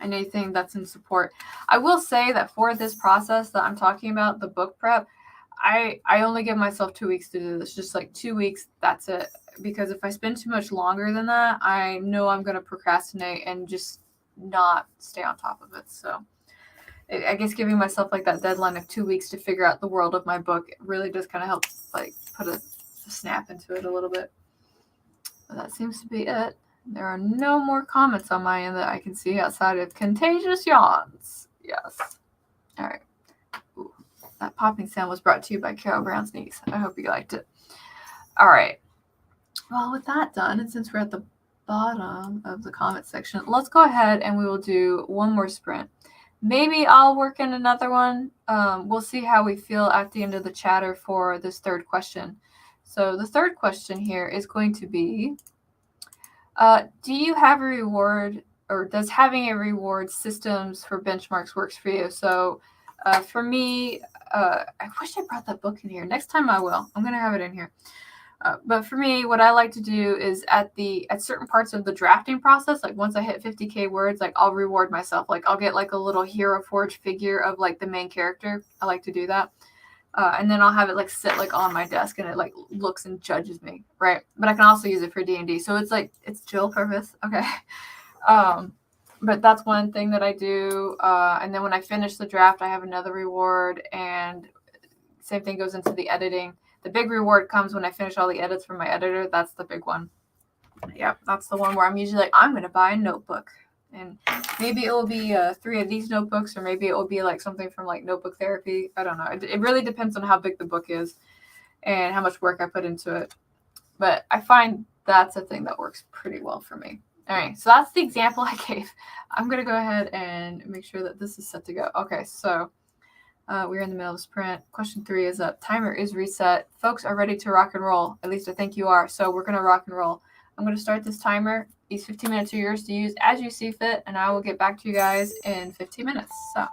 A: and anything that's in support. I will say that for this process that I'm talking about, the book prep, I only give myself 2 weeks to do this, just like 2 weeks, that's it. Because if I spend too much longer than that, I know I'm going to procrastinate and just not stay on top of it. So I guess giving myself like that deadline of 2 weeks to figure out the world of my book really does kind of help like put a snap into it a little bit. But that seems to be it. There are no more comments on my end that I can see outside of contagious yawns. Yes. All right. Ooh, that popping sound was brought to you by Carrow Brown's niece. I hope you liked it. All right. Well, with that done, and since we're at the bottom of the comment section, let's go ahead and we will do one more sprint. Maybe I'll work in another one. We'll see how we feel at the end of the chatter for this third question. So the third question here is going to be, do you have a reward, or does having a reward systems for benchmarks works for you? So for me, I wish I brought that book in here. Next time I will. I'm going to have it in here. But for me, what I like to do is at certain parts of the drafting process, like once I hit 50K words, like I'll reward myself. Like I'll get like a little Hero Forge figure of like the main character. I like to do that. And then I'll have it like sit like on my desk and it like looks and judges me, right? But I can also use it for D&D. So it's like, it's dual purpose. Okay. But that's one thing that I do. And then when I finish the draft, I have another reward, and same thing goes into the editing. The big reward comes when I finish all the edits from my editor. That's the big one. Yeah, that's the one where I'm usually like, I'm going to buy a notebook. And maybe it will be 3 of these notebooks, or maybe it will be like something from like Notebook Therapy. I don't know. It really depends on how big the book is and how much work I put into it. But I find that's a thing that works pretty well for me. All right, so that's the example I gave. I'm going to go ahead and make sure that this is set to go. Okay, so we're in the middle of sprint. Question 3 is up. Timer is reset. Folks are ready to rock and roll. At least I think you are. So we're going to rock and roll. I'm going to start this timer. These 15 minutes are yours to use as you see fit, and I will get back to you guys in 15 minutes. So.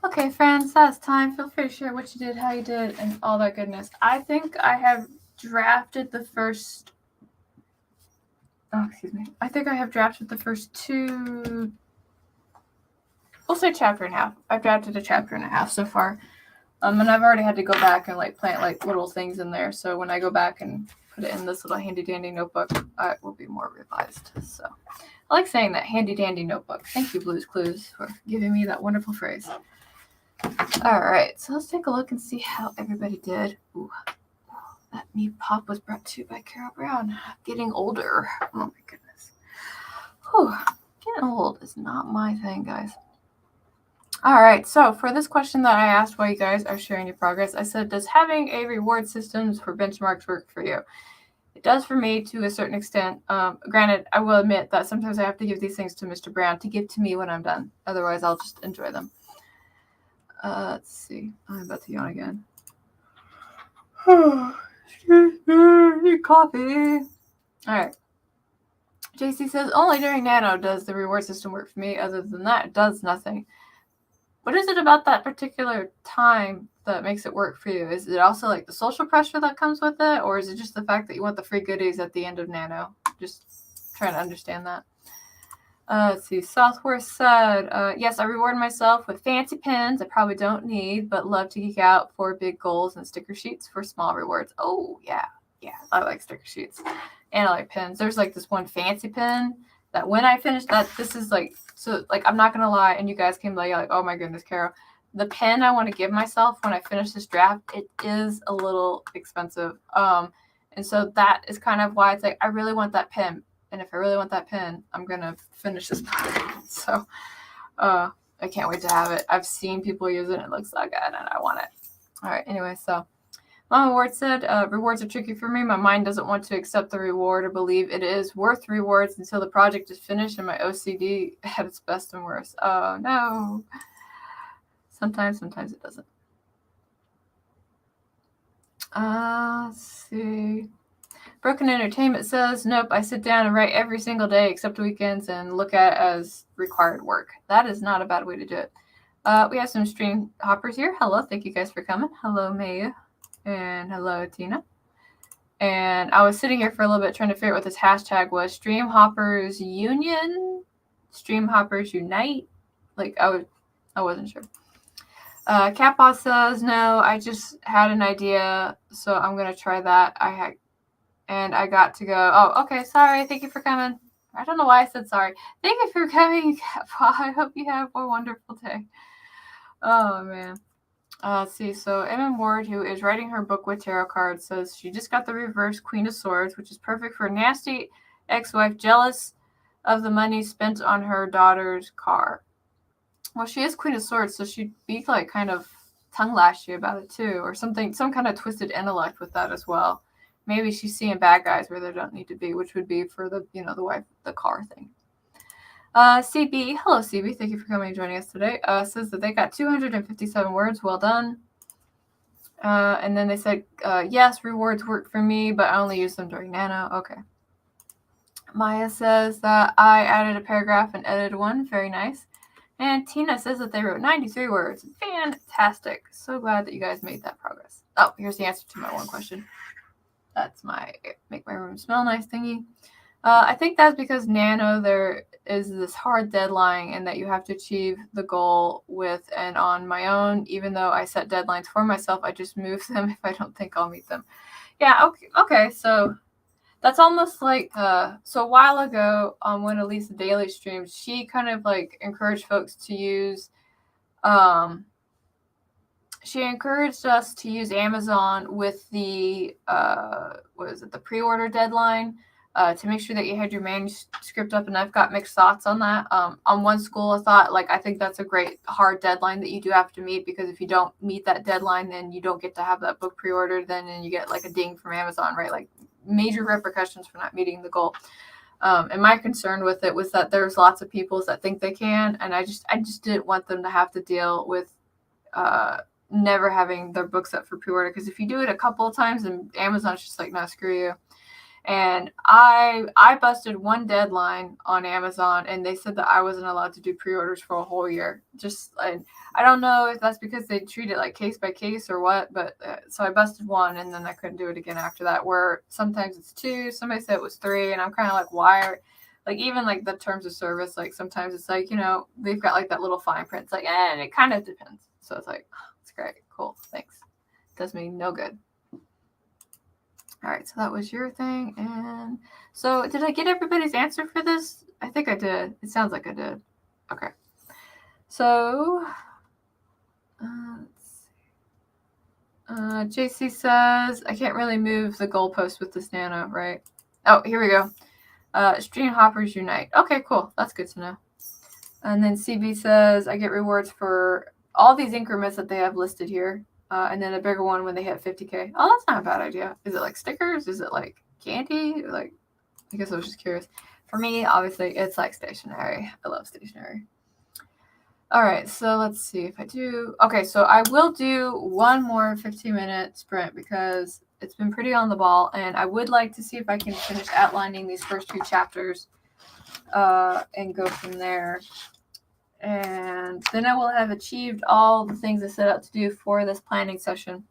A: Okay, friends, that's time. Feel free to share what you did, how you did, and all that goodness. I think I have drafted the first... I think I have drafted the first two... We'll say chapter and a half. I've drafted a chapter and a half so far. And I've already had to go back and plant little things in there. So when I go back and put it in this little handy dandy notebook, it will be more revised. So I like saying that, handy dandy notebook. Thank you, Blue's Clues, for giving me that wonderful phrase. All right, so let's take a look and see how everybody did. Ooh, that me pop was brought to you by Carrow Brown. Getting older. Oh my goodness. Whew, getting old is not my thing, guys. All right, so for this question that I asked while you guys are sharing your progress, I said, does having a reward system for benchmarks work for you? It does for me to a certain extent. Granted, I will admit that sometimes I have to give these things to Mr. Brown to give to me when I'm done. Otherwise, I'll just enjoy them. Let's see. I'm about to yawn again. Excuse me, need coffee. All right. JC says, only during Nano does the reward system work for me. Other than that, it does nothing. What is it about that particular time that makes it work for you? Is it also like the social pressure that comes with it? Or is it just the fact that you want the free goodies at the end of Nano? Just trying to understand that. Let's see. Southworth said, yes, I reward myself with fancy pens I probably don't need, but love to geek out for big goals and sticker sheets for small rewards. Oh, yeah. Yeah, I like sticker sheets. And I like pens. There's this one fancy pen that when I finish that, this is I'm not going to lie, and you guys can be like, oh my goodness, Carol. The pen I want to give myself when I finish this draft, it is a little expensive. And so that is kind of why it's I really want that pen. And if I really want that pen, I'm going to finish this pen. So I can't wait to have it. I've seen people use it, and it looks so good, and I want it. All right, anyway, so Mama Ward said, rewards are tricky for me. My mind doesn't want to accept the reward or believe it is worth rewards until the project is finished and my OCD at its best and worst. Oh, no. Sometimes it doesn't. Let's see. Broken Entertainment says, nope, I sit down and write every single day except weekends and look at it as required work. That is not a bad way to do it. We have some stream hoppers here. Hello, thank you guys for coming. Hello, Maya. And hello, Tina. And I was sitting here for a little bit trying to figure out what this hashtag was. Stream Hoppers Union? Stream Hoppers Unite? I wasn't sure. Catpaw says, no, I just had an idea, so I'm going to try that. I got to go. Oh, okay, sorry. Thank you for coming. I don't know why I said sorry. Thank you for coming, Catpaw. I hope you have a wonderful day. Oh, man. Let's see. So M.M. Ward, who is writing her book with tarot cards, says she just got the reverse Queen of Swords, which is perfect for a nasty ex-wife jealous of the money spent on her daughter's car. Well, she is Queen of Swords, so she'd be kind of tongue-lashy about it too, or something, some kind of twisted intellect with that as well. Maybe she's seeing bad guys where there don't need to be, which would be for the wife, the car thing. CB, hello CB, thank you for coming and joining us today. Says that they got 257 words, well done. And then they said, yes, rewards work for me, but I only use them during Nano. Okay. Maya says that I added a paragraph and edited one, very nice. And Tina says that they wrote 93 words. Fantastic. So glad that you guys made that progress. Oh, here's the answer to my one question. That's my make my room smell nice thingy. I think that's because Nano, there is this hard deadline and that you have to achieve the goal with and on my own. Even though I set deadlines for myself, I just move them if I don't think I'll meet them. Yeah, okay. So that's almost so a while ago when Elisa Daily streamed, she kind of encouraged folks to use, she encouraged us to use Amazon with the, the pre-order deadline to make sure that you had your manuscript up. And I've got mixed thoughts on that. On one school of thought, I think that's a great hard deadline that you do have to meet, because if you don't meet that deadline, then you don't get to have that book pre-ordered. Then you get a ding from Amazon, right? Major repercussions for not meeting the goal. And my concern with it was that there's lots of people that think they can, and I just didn't want them to have to deal with never having their books up for pre-order, because if you do it a couple of times and Amazon's just no, screw you. And I busted one deadline on Amazon, and they said that I wasn't allowed to do pre-orders for a whole year. Just I don't know if that's because they treat it like case by case or what, but so I busted one, and then I couldn't do it again after that. Where sometimes it's 2, somebody said it was 3, and I'm kind of like, why are like even like the terms of service, like sometimes it's like, they've got like that little fine print. It's like, and it kind of depends. So it's like, oh, it's great, cool, thanks. Does me no good. All right, so that was your thing. And so did I get everybody's answer for this? I think I did. It sounds like I did. Okay. So let's see. JC says, I can't really move the goalpost with this nano, right? Oh, here we go. Stream hoppers unite. Okay, cool. That's good to know. And then CB says, I get rewards for all these increments that they have listed here. And then a bigger one when they hit 50K. Oh, that's not a bad idea. Is it like stickers? Is it like candy? Like, I guess I was just curious. For me, obviously, it's like stationery. I love stationery. All right, so let's see if I do. Okay, so I will do one more 15-minute sprint because it's been pretty on the ball, and I would like to see if I can finish outlining these first 2 chapters and go from there. And then I will have achieved all the things I set out to do for this planning session.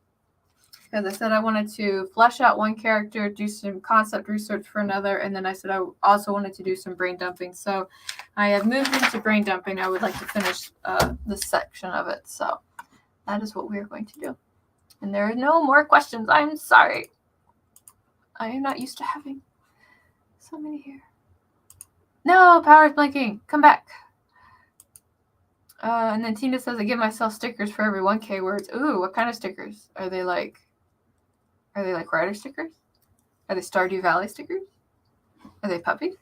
A: Because I said I wanted to flesh out one character, do some concept research for another, and then I said I also wanted to do some brain dumping. So I have moved into brain dumping. I would like to finish this section of it. So that is what we are going to do. And there are no more questions. I'm sorry. I am not used to having so many here. No, power's blinking. Come back. And then Tina says, I give myself stickers for every 1K words. Ooh, what kind of stickers? Are they like writer stickers? Are they Stardew Valley stickers? Are they puppies?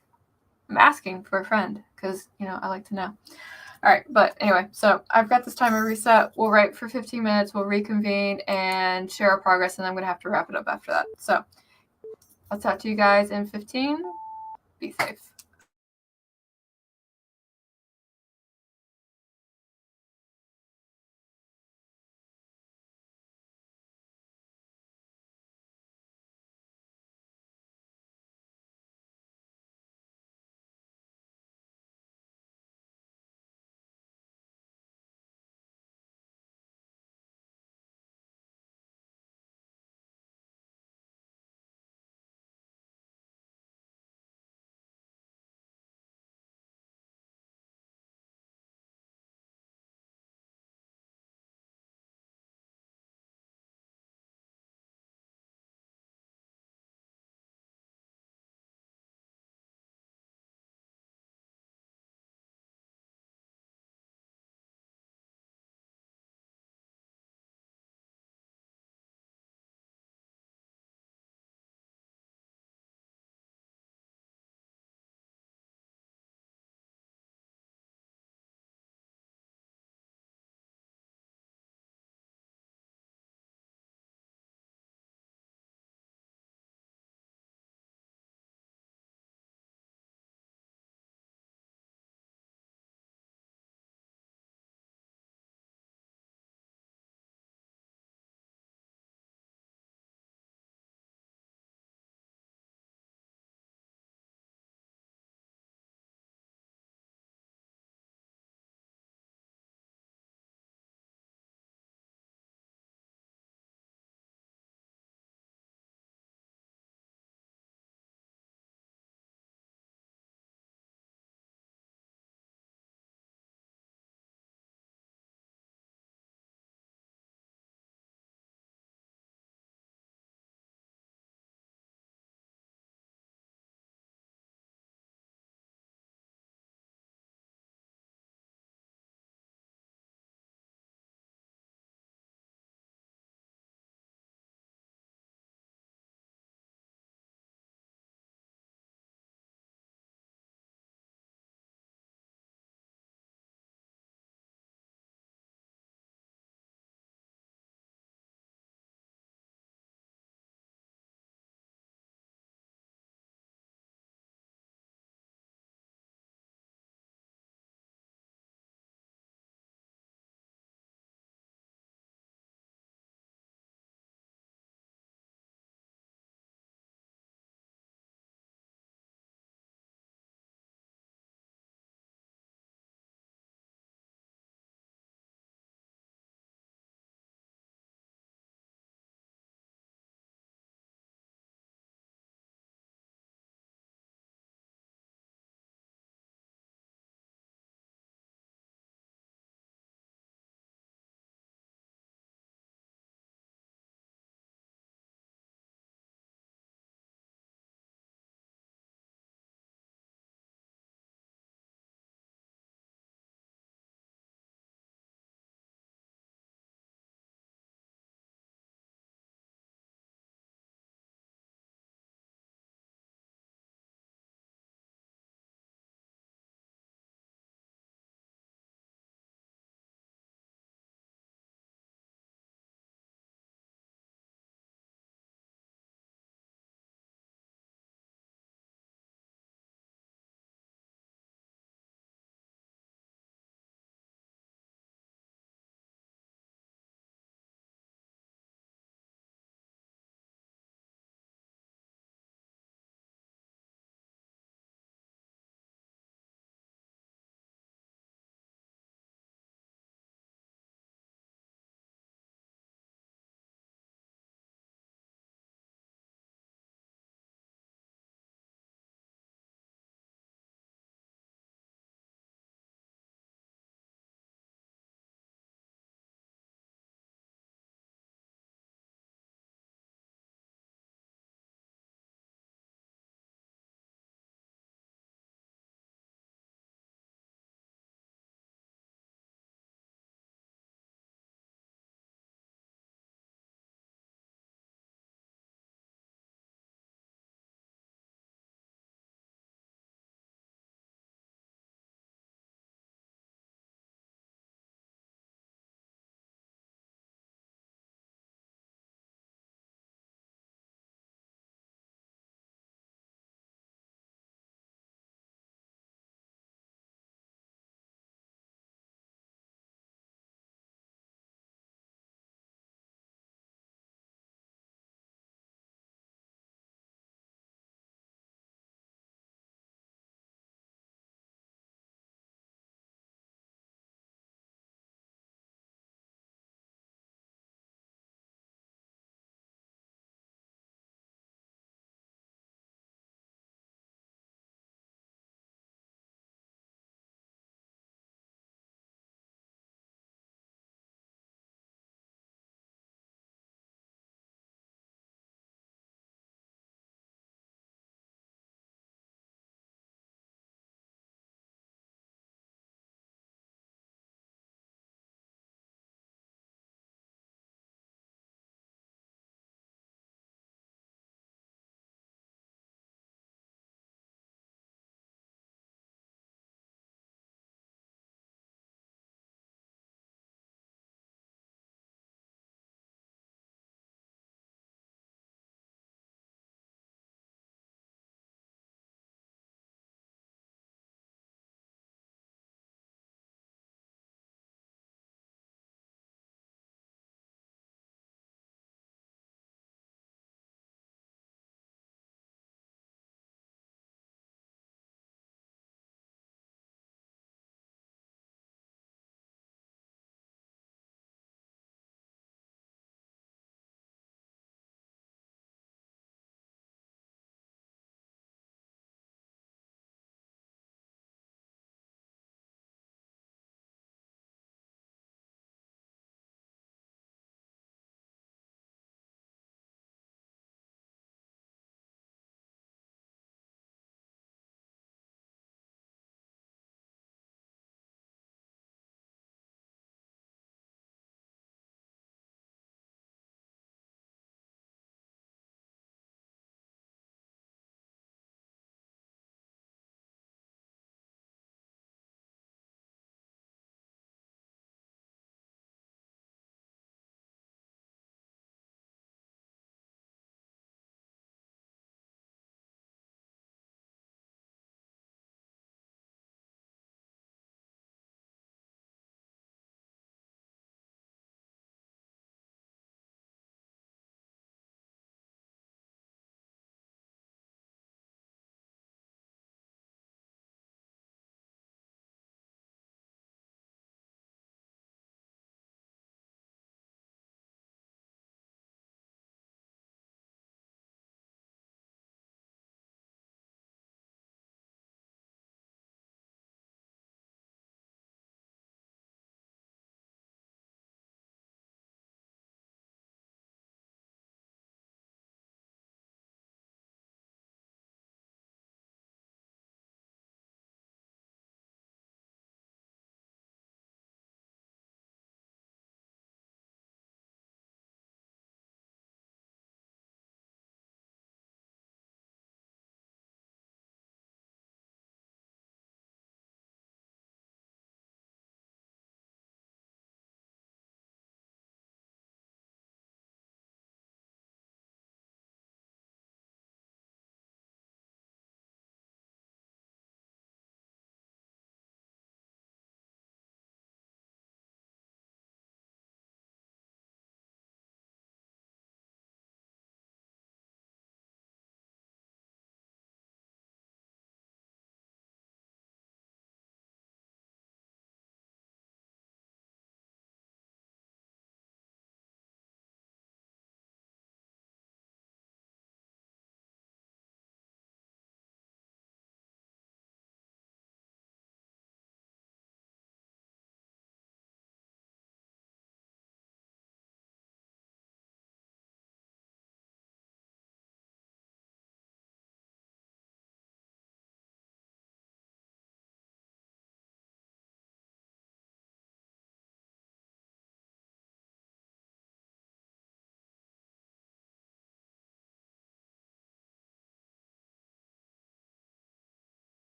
A: I'm asking for a friend because, I like to know. All right, but anyway, so I've got this timer reset. We'll write for 15 minutes. We'll reconvene and share our progress, and I'm going to have to wrap it up after that. So I'll talk to you guys in 15. Be safe.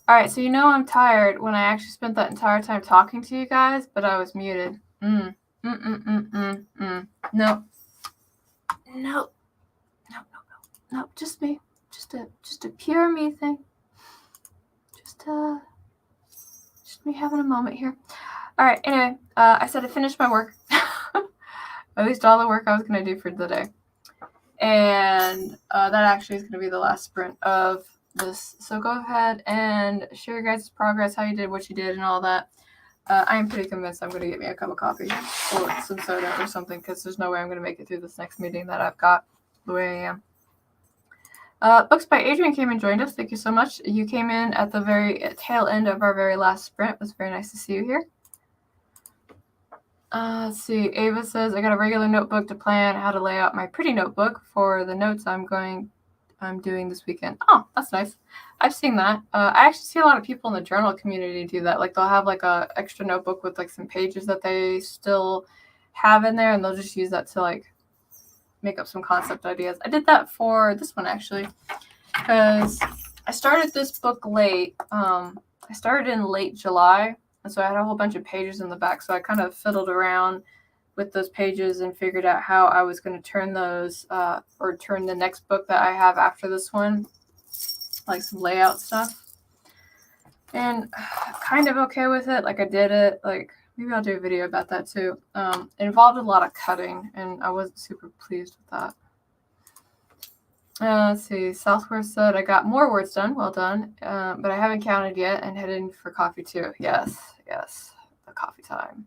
A: All right, so you know I'm tired when I actually spent that entire time talking to you guys, but I was muted. No. No, just me. Just a pure me thing. Just me having a moment here. All right, anyway, I said I finished my work. At least all the work I was going to do for the day. And that actually is going to be the last sprint of this. So go ahead and share your guys' progress, how you did, what you did, and all that. I am pretty convinced I'm going to get me a cup of coffee or some soda or something, because there's no way I'm going to make it through this next meeting that I've got the way I am. Books by Adrian came and joined us. Thank you so much. You came in at the very tail end of our very last sprint. It was very nice to see you here. Let's see. Ava says, I got a regular notebook to plan how to lay out my pretty notebook for the notes I'm doing this weekend. Oh, that's nice. I've seen that. I actually see a lot of people in the journal community do that. Like, they'll have like a extra notebook with like some pages that they still have in there, and they'll just use that to like make up some concept ideas. I did that for this one actually, because I started this book late. I started in late July, and so I had a whole bunch of pages in the back. So I kind of fiddled around with those pages and figured out how I was going to turn those, or turn the next book that I have after this one, like some layout stuff. And kind of okay with it. Like, I did it. Like, maybe I'll do a video about that too. It involved a lot of cutting, and I wasn't super pleased with that. Let's see. Southwest said, I got more words done. Well done. But I haven't counted yet, and heading for coffee too. Yes. The coffee time.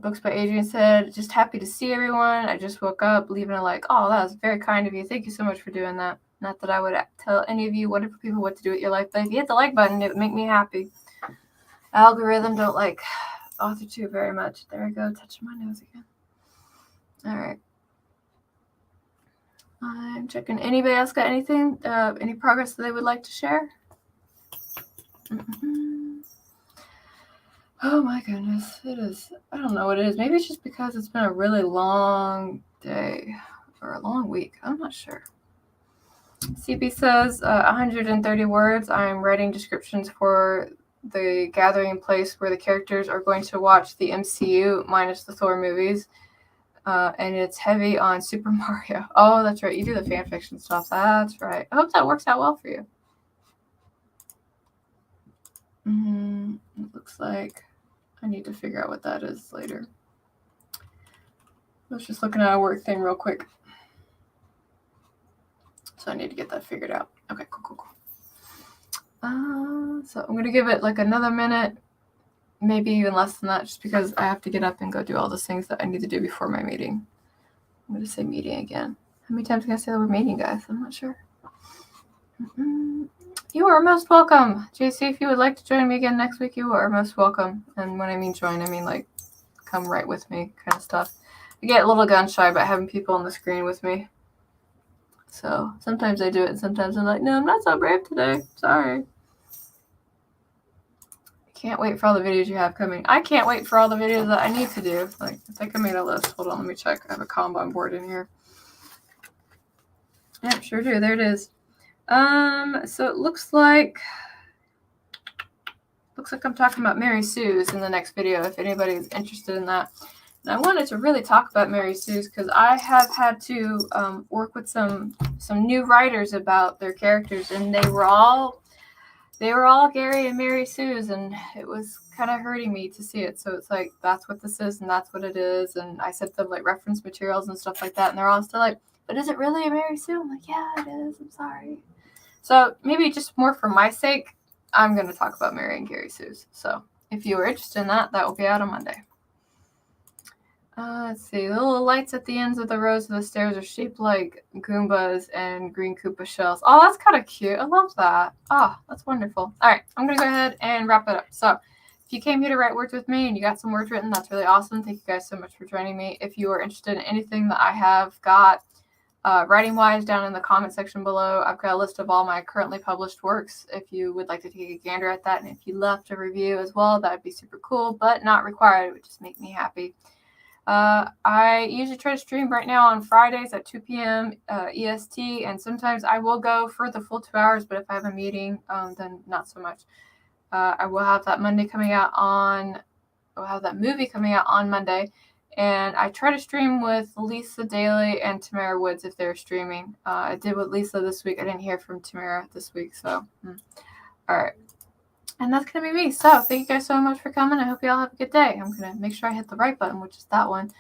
A: Books by Adrian said, just happy to see everyone. I just woke up, leaving a like. Oh, that was very kind of you. Thank you so much for doing that. Not that I would tell any of you wonderful people what to do with your life, but if you hit the like button, it would make me happy. Algorithm don't like authortube very much. There we go, touching my nose again. All right. I'm checking. Anybody else got anything? Any progress that they would like to share? Oh my goodness, it is. I don't know what it is. Maybe it's just because it's been a really long day or a long week. I'm not sure. CB says 130 words. I'm writing descriptions for the gathering place where the characters are going to watch the MCU minus the Thor movies. And it's heavy on Super Mario. Oh, that's right. You do the fan fiction stuff. That's right. I hope that works out well for you. It looks like I need to figure out what that is later. I was just looking at a work thing real quick. So I need to get that figured out. Okay, cool. So I'm going to give it like another minute, maybe even less than that, just because I have to get up and go do all those things that I need to do before my meeting. I'm going to say meeting again. How many times can I say the word meeting, guys? I'm not sure. You are most welcome. JC, if you would like to join me again next week, you are most welcome. And when I mean join, I mean like come right with me kind of stuff. I get a little gun shy about having people on the screen with me. So sometimes I do it, and sometimes I'm like, no, I'm not so brave today. Sorry. I can't wait for all the videos you have coming. I can't wait for all the videos that I need to do. Like, I think I made a list. Hold on, let me check. I have a Kanban board in here. Yeah, sure do. There it is. So it looks like I'm talking about Mary Sue's in the next video, if anybody's interested in that. And I wanted to really talk about Mary Sue's because I have had to work with some new writers about their characters, and they were all Gary and Mary Sue's, and it was kind of hurting me to see it. So it's like, that's what this is, and that's what it is. And I sent them like reference materials and stuff like that, and they're all still like, but is it really a Mary Sue? I'm like, yeah, it is. I'm sorry. So maybe just more for my sake, I'm going to talk about Mary and Gary Sue's. So if you are interested in that, that will be out on Monday. Let's see. The little lights at the ends of the rows of the stairs are shaped like Goombas and green Koopa shells. Oh, that's kind of cute. I love that. Oh, that's wonderful. All right, I'm going to go ahead and wrap it up. So if you came here to write words with me and you got some words written, that's really awesome. Thank you guys so much for joining me. If you are interested in anything that I have got writing-wise, down in the comment section below, I've got a list of all my currently published works. If you would like to take a gander at that, and if you left a review as well, that would be super cool, but not required. It would just make me happy. I usually try to stream right now on Fridays at 2 p.m. EST, and sometimes I will go for the full 2 hours, but if I have a meeting, then not so much. I will have that movie coming out on Monday, and I try to stream with Lisa Daly and Tamara Woods if they're streaming. I did with Lisa this week. I didn't hear from Tamara this week, so all right. And that's going to be me. So thank you guys so much for coming. I hope you all have a good day. I'm going to make sure I hit the right button, which is that one.